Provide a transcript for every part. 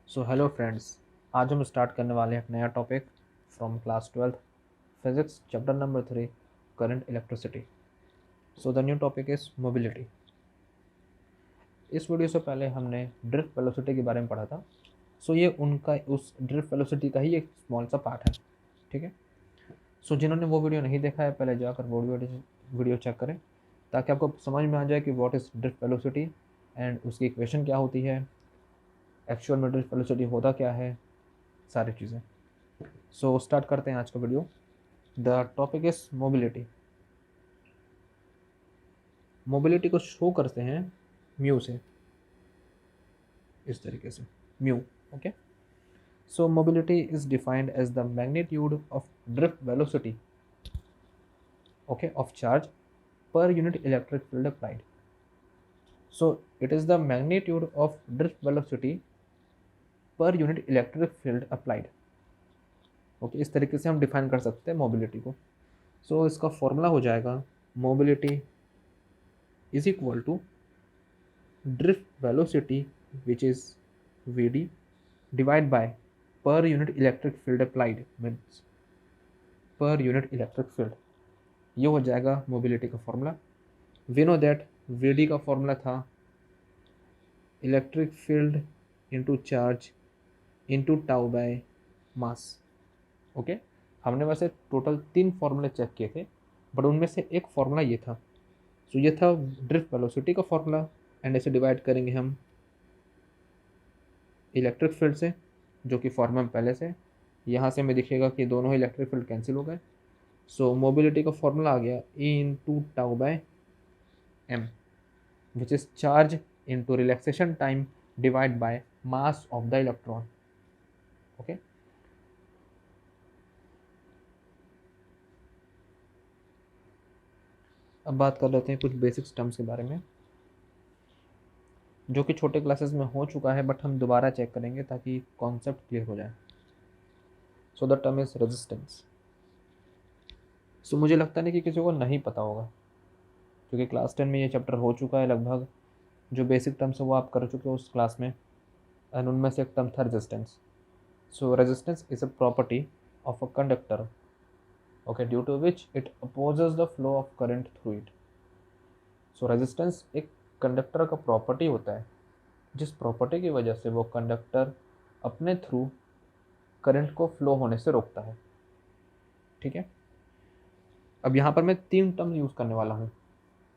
So hello friends, आज हम start करने वाले हैं एक नया topic from class 12 physics chapter number 3 current electricity. So the new topic is mobility. इस वीडियो से पहले हमने ड्रिफ्ट वेलोसिटी के बारे में पढ़ा था। सो ये उनका उस ड्रिफ्ट वेलोसिटी का ही एक स्मॉल सा पार्ट है। ठीक है। सो जिन्होंने वो वीडियो नहीं देखा है पहले जाकर वो वीडियो चेक करें ताकि आपको समझ में आ जाए कि what is drift velocity and उसकी इक्वेशन क्या होती है, एक्चुअल में ड्रिफ्ट वेलोसिटी होता क्या है, सारी चीज़ें। सो स्टार्ट करते हैं आज का video. The topic is mobility. Mobility को शो करते हैं म्यू से, इस तरीके से mu. Okay. So mobility is defined as the magnitude of drift velocity, okay, of charge per unit electric field applied. So it is the magnitude of drift velocity per unit electric field applied. Okay, इस तरीके से हम define कर सकते हैं mobility को। सो इसका formula हो जाएगा mobility is equal to drift velocity, which is Vd, divided by per unit electric field applied, means per unit electric field। ये हो जाएगा मोबिलिटी का formula. We know that Vd का फॉर्मूला था electric field into charge into tau by mass. Okay, हमने वैसे total 3 फॉर्मूले check किए थे, बट उनमें से एक फॉर्मूला ये था। सो ये था ड्रिफ्ट वेलोसिटी का फॉर्मूला, एंड ऐसे डिवाइड करेंगे हम इलेक्ट्रिक फील्ड से, जो कि फॉर्मूला में पहले से यहाँ से हमें दिखेगा कि दोनों ही इलेक्ट्रिक फील्ड कैंसिल हो गए। सो मोबिलिटी का फॉर्मूला आ गया E into tau by M, which is charge into relaxation time divide by mass of the electron. Okay, अब बात कर लेते हैं कुछ बेसिक्स टर्म्स के बारे में जो कि छोटे क्लासेस में हो चुका है, बट हम दोबारा चेक करेंगे ताकि कॉन्सेप्ट क्लियर हो जाए। So the term is resistance. So मुझे लगता नहीं कि किसी को नहीं पता होगा, क्योंकि क्लास 10 में ये चैप्टर हो चुका है लगभग। जो बेसिक टर्म्स है वो आप कर चुके हो उस क्लास में, एंड उनमें से एक टर्म था resistance. So resistance is a property of a conductor, okay, due to which it opposes the flow of current through it. So resistance एक कंडक्टर का प्रॉपर्टी होता है जिस प्रॉपर्टी की वजह से वो कंडक्टर अपने थ्रू करंट को फ्लो होने से रोकता है। ठीक है। अब यहाँ पर मैं 3 टर्म यूज़ करने वाला हूँ।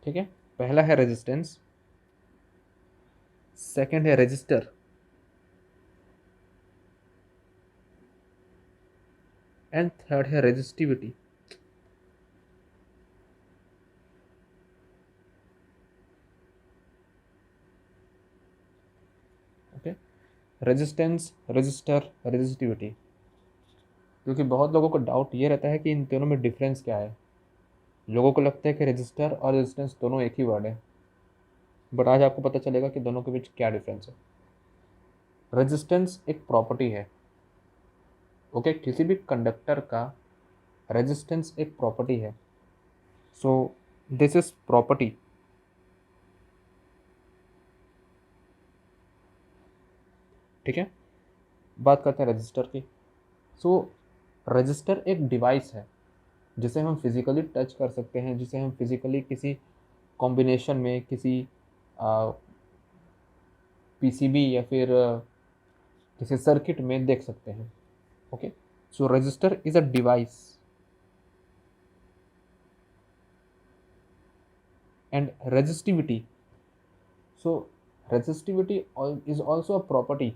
ठीक है। पहला है रेजिस्टेंस, सेकंड है रेजिस्टर, एंड थर्ड है resistivity. Okay, resistance, resistor, resistivity. क्योंकि बहुत लोगों को डाउट ये रहता है कि इन दोनों में डिफरेंस क्या है। लोगों को लगता है कि रेजिस्टर और रेजिस्टेंस दोनों एक ही वर्ड है, बट आज आपको पता चलेगा कि दोनों के बीच क्या डिफरेंस है। रेजिस्टेंस एक प्रॉपर्टी है, ओके, किसी भी कंडक्टर का रेजिस्टेंस एक प्रॉपर्टी है। So this is property. ठीक है। बात करते हैं रजिस्टर की। सो रजिस्टर एक डिवाइस है जिसे हम फिजिकली टच कर सकते हैं, जिसे हम फिजिकली किसी कॉम्बिनेशन में किसी पीसीबी या फिर किसी सर्किट में देख सकते हैं। Okay, so register is a device and resistivity. So resistivity is also a property.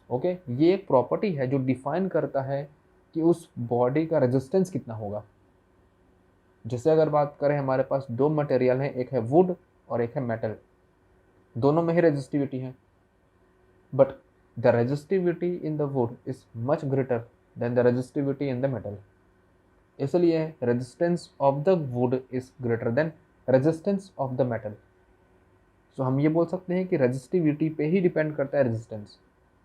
Okay, ये एक प्रॉपर्टी है जो डिफाइन करता है कि उस बॉडी का रेजिस्टेंस कितना होगा। जैसे अगर बात करें, हमारे पास 2 मटेरियल हैं, एक है वुड और एक है मेटल। दोनों में ही रेजिस्टिविटी है, but the resistivity in the wood is much greater than the resistivity in the metal. इसलिए resistance of the wood is greater than resistance of the metal. So हम ये बोल सकते हैं कि रेजिस्टिविटी पे ही डिपेंड करता है रेजिस्टेंस,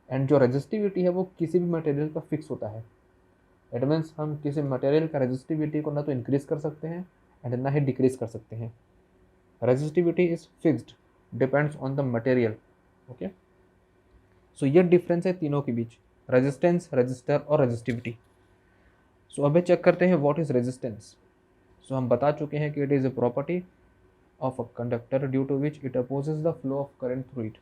एंड जो रेजिस्टिविटी है वो किसी भी मटेरियल का फिक्स होता है। इट मीन्स हम किसी मटेरियल का रेजिस्टिविटी को ना तो इंक्रीज कर सकते हैं एंड ना ही डिक्रीज कर सकते हैं। Resistivity is fixed, depends on the material. Okay, so ये डिफरेंस है तीनों के बीच, रेजिस्टेंस, रजिस्टर और रेजिस्टिविटी। सो अभी चेक करते हैं व्हाट इज रेजिस्टेंस। सो हम बता चुके हैं कि it is a property of a conductor due to which it opposes the flow of current through it.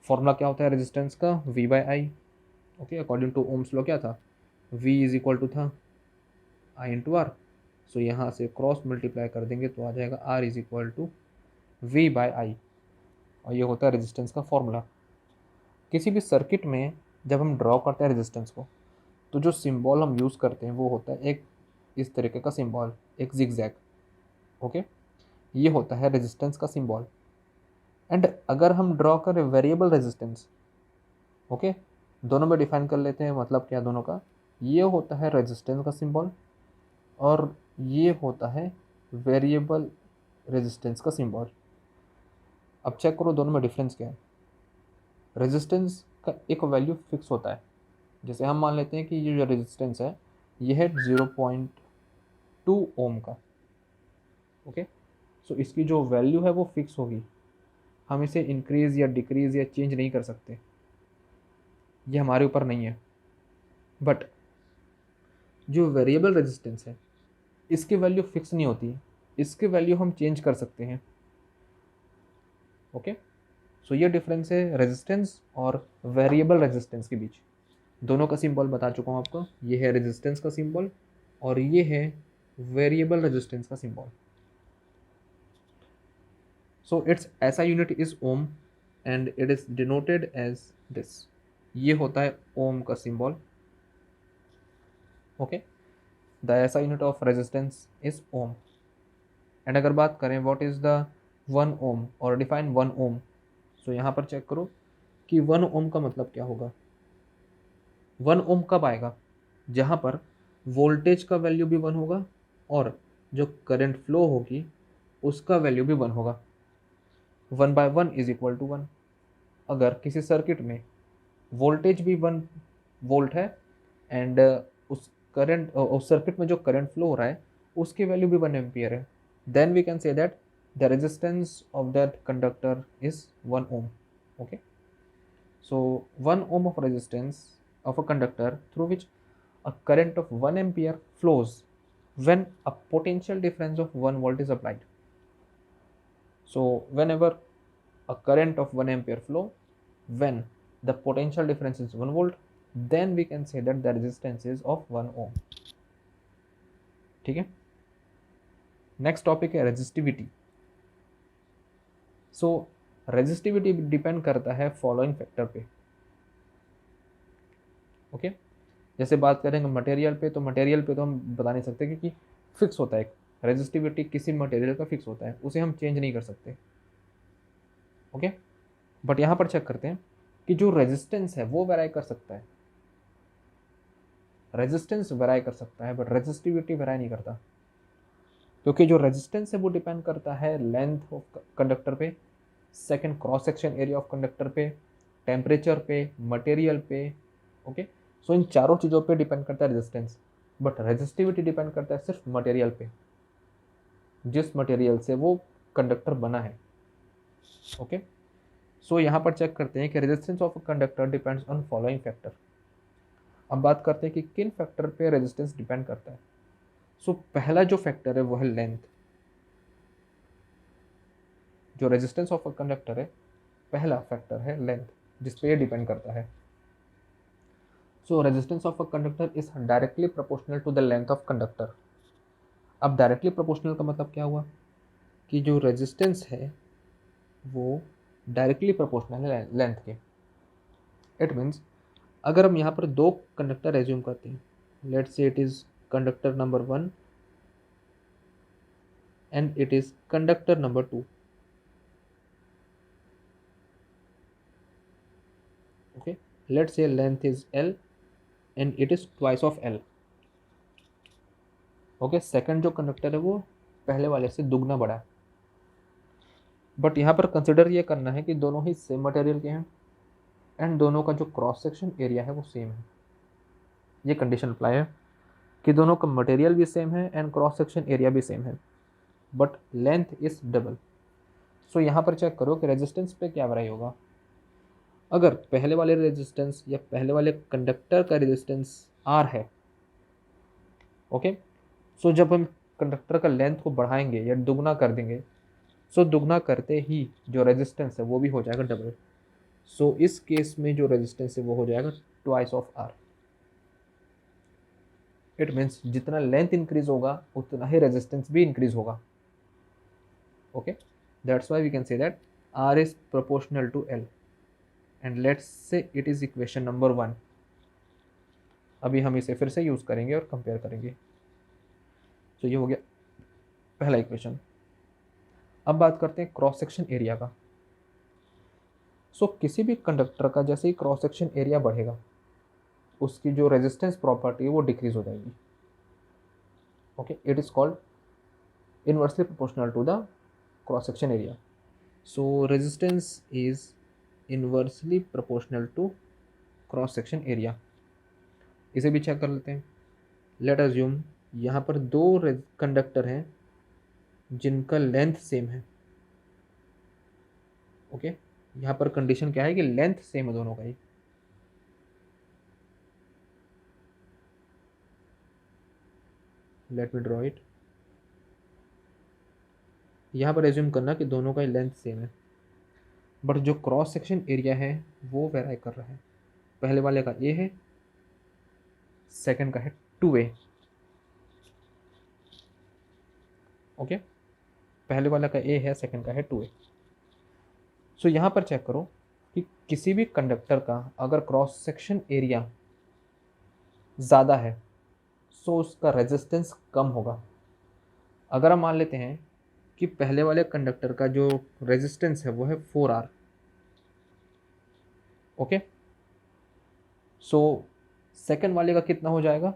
Formula क्या होता है रेजिस्टेंस का, V by I. Okay, according to Ohm's law क्या था, V इज इक्वल टू था I into R. So यहाँ से cross multiply कर देंगे तो आ जाएगा R is equal to V by I, और ये होता है रेजिस्टेंस का फॉर्मूला। किसी भी सर्किट में जब हम ड्रॉ करते हैं रेजिस्टेंस को, तो जो सिंबल हम यूज़ करते हैं वो होता है एक इस तरीके का सिंबल, एक जिगजैग। ओके, ये होता है रेजिस्टेंस का सिंबल। एंड अगर हम ड्रॉ करें वेरिएबल रेजिस्टेंस, ओके, दोनों में डिफाइन कर लेते हैं, मतलब क्या दोनों का, ये होता है रेजिस्टेंस का सिंबल और ये होता है वेरिएबल रेजिस्टेंस का सिंबल। अब चेक करो दोनों में डिफरेंस क्या है। रेजिस्टेंस का एक वैल्यू फिक्स होता है, जैसे हम मान लेते हैं कि ये जो रेजिस्टेंस है ये है 0.2 ओम का। ओके, सो इसकी जो वैल्यू है वो फिक्स होगी, हम इसे इंक्रीज या डिक्रीज या चेंज नहीं कर सकते, ये हमारे ऊपर नहीं है। बट जो वेरिएबल रेजिस्टेंस है इसकी वैल्यू फिक्स नहीं होती, इसकी वैल्यू हम चेंज कर सकते हैं। ओके, सो ये डिफरेंस है रेजिस्टेंस और वेरिएबल रेजिस्टेंस के बीच। दोनों का सिंबल बता चुका हूँ आपको, ये है रेजिस्टेंस का सिंबल और ये है वेरिएबल रेजिस्टेंस का symbol. So its SI unit is ohm and it is denoted as this, ये होता है ओम का symbol. Okay, the SI unit of resistance is ohm. And अगर बात करें व्हाट इज द 1 ओम और डिफाइन 1 ओम, सो यहाँ पर चेक करो कि 1 ओम का मतलब क्या होगा। 1 ओम कब आएगा, जहाँ पर वोल्टेज का वैल्यू भी 1 होगा और जो करंट फ्लो होगी उसका वैल्यू भी 1 होगा। 1 बाय 1 इज इक्वल टू 1। अगर किसी सर्किट में वोल्टेज भी 1 वोल्ट है एंड उस सर्किट में जो करंट फ्लो हो रहा है उसकी वैल्यू भी 1 एम्पियर है, then we can say that the resistance of that conductor is 1 ohm. Okay, so 1 ohm of resistance of a conductor through which a current of 1 ampere flows when a potential difference of 1 volt is applied. So whenever a current of 1 ampere flow when the potential difference is 1 volt, then we can say that the resistance is of 1 ohm. ठीक है, next topic है resistivity. सो resistivity depend करता है following factor पे। Okay, जैसे बात करेंगे material पे, तो मटेरियल पे तो हम बता नहीं सकते क्योंकि फिक्स होता है, रेजिस्टिविटी किसी मटेरियल का फिक्स होता है, उसे हम चेंज नहीं कर सकते। ओके, बट यहाँ पर चेक करते हैं कि जो रेजिस्टेंस है वो वेराई कर सकता है। रेजिस्टेंस वेराई कर सकता है बट रेजिस्टिविटी वेराई नहीं करता, क्योंकि जो रेजिस्टेंस है वो डिपेंड करता है लेंथ ऑफ कंडक्टर पे, second cross section area of conductor पे, टेम्परेचर पे, मटेरियल पे। ओके, सो इन चारों चीज़ों पे डिपेंड करता है रेजिस्टेंस, बट रेजिस्टिविटी डिपेंड करता है सिर्फ मटेरियल पे, जिस मटेरियल से वो कंडक्टर बना है। ओके, सो यहाँ पर चेक करते हैं कि resistance of a conductor depends on following factor. अब बात करते हैं कि किन फैक्टर पे रेजिस्टेंस डिपेंड करता है। सो पहला जो फैक्टर है वो है लेंथ। जो रेजिस्टेंस ऑफ अ कंडक्टर है पहला फैक्टर है लेंथ, जिस पे ये डिपेंड करता है। So resistance of a conductor is directly proportional to the length of conductor. अब डायरेक्टली प्रोपोर्शनल का मतलब क्या हुआ कि जो रेजिस्टेंस है वो डायरेक्टली प्रोपोर्शनल है लेंथ के। इट मीन्स अगर हम यहाँ पर दो कंडक्टर एज्यूम करते हैं, let's say it is conductor number 1 and it is conductor number 2। okay, let's say length is L and it is twice of L। Okay, second जो कंडक्टर है वो पहले वाले से दुगना बड़ा है, बट यहाँ पर कंसिडर ये करना है कि दोनों ही सेम मटेरियल के हैं एंड दोनों का जो क्रॉस सेक्शन एरिया है वो सेम है। ये कंडीशन अप्लाई है कि दोनों का मटेरियल भी सेम है एंड क्रॉस सेक्शन एरिया भी सेम है, बट लेंथ इज डबल। सो यहाँ पर चेक करो कि रेजिस्टेंस पे क्या वैराई होगा। अगर पहले वाले रेजिस्टेंस या पहले वाले कंडक्टर का रेजिस्टेंस R है, ओके, सो जब हम कंडक्टर का लेंथ को बढ़ाएंगे या दुगना कर देंगे, सो दुगना करते ही जो रेजिस्टेंस है वो भी हो जाएगा डबल। सो इस केस में जो रेजिस्टेंस है वो हो जाएगा twice of R। It means जितना लेंथ इंक्रीज होगा उतना ही रेजिस्टेंस भी इंक्रीज होगा। Okay, that's why we can say that R is proportional to L and let's say it is equation number 1। अभी हम इसे फिर से यूज करेंगे और कंपेयर करेंगे। तो ये हो गया पहला इक्वेशन। अब बात करते हैं क्रॉस सेक्शन एरिया का। सो किसी भी कंडक्टर का जैसे ही क्रॉस सेक्शन एरिया बढ़ेगा उसकी जो रेजिस्टेंस प्रॉपर्टी है वो डिक्रीज हो जाएगी। Okay, it is called inversely proportional to the cross section area. So resistance is inversely proportional to cross section area. इसे भी चेक कर लेते हैं। लेट अज्यूम यहाँ पर दो कंडक्टर हैं जिनका लेंथ सेम है। ओके, यहाँ पर कंडीशन क्या है कि लेंथ सेम है दोनों का ही। Let me draw it. यहाँ पर एज्यूम करना कि दोनों का ही लेंथ सेम है, बट जो क्रॉस सेक्शन एरिया है वो वेराई कर रहा है। पहले वाले का ए है, सेकंड का है 2a। ओके, पहले वाला का ए है, सेकंड का है 2a। सो यहाँ पर चेक करो कि किसी भी कंडक्टर का अगर क्रॉस सेक्शन एरिया ज़्यादा है सो उसका रेजिस्टेंस कम होगा। अगर हम मान लेते हैं कि पहले वाले कंडक्टर का जो रेजिस्टेंस है वो है 4R। ओके, सो सेकंड वाले का कितना हो जाएगा?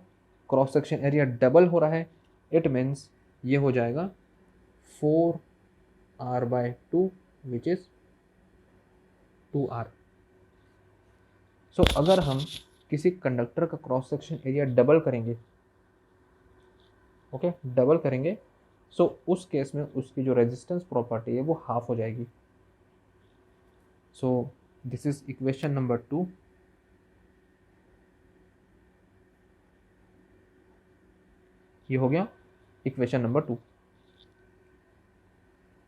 क्रॉस सेक्शन एरिया डबल हो रहा है, इट मीन्स ये हो जाएगा 4R/2 विच इज 2R। सो अगर हम किसी कंडक्टर का क्रॉस सेक्शन एरिया डबल करेंगे, ओके, डबल करेंगे, सो उस केस में उसकी जो रेजिस्टेंस प्रॉपर्टी है वो हाफ हो जाएगी। So this is equation number 2। ये हो गया इक्वेशन नंबर 2।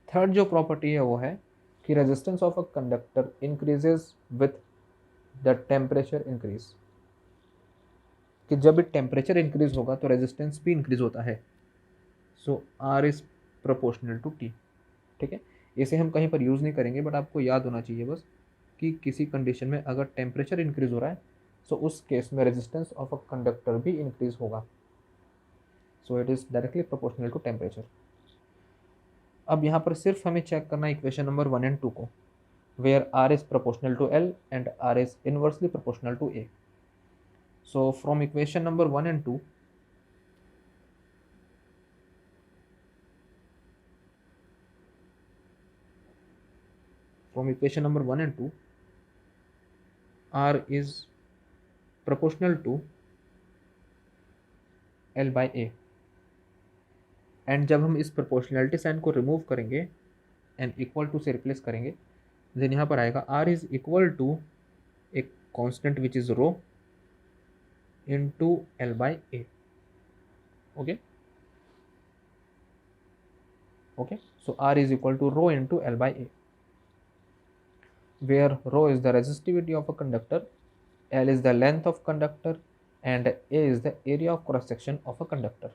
थर्ड जो प्रॉपर्टी है वो है कि resistance of a conductor increases with the temperature increase, कि जब भी टेम्परेचर इंक्रीज होगा तो रेजिस्टेंस भी इंक्रीज होता है। So R is proportional to T। ठीक है, इसे हम कहीं पर यूज़ नहीं करेंगे, बट आपको याद होना चाहिए बस कि किसी कंडीशन में अगर टेम्परेचर इंक्रीज हो रहा है सो उस केस में रेजिस्टेंस ऑफ अ कंडक्टर भी इंक्रीज होगा। So it is directly proportional to temperature. अब यहाँ पर सिर्फ हमें चेक करना है इक्वेशन नंबर 1 एंड 2 को, where R is proportional to L and R is inversely proportional to A। So from equation number 1 and 2, from equation number 1 and 2, R is proportional to L by A। And जब हम इस proportionality sign को remove करेंगे and equal to से replace करेंगे, then यहाँ पर आएगा R इज इक्वल टू एक constant which is rho into L by A। Okay, okay, so R is equal to rho into L by A, where rho is the resistivity of a conductor, L is the length of conductor and A is the area of cross section of a conductor।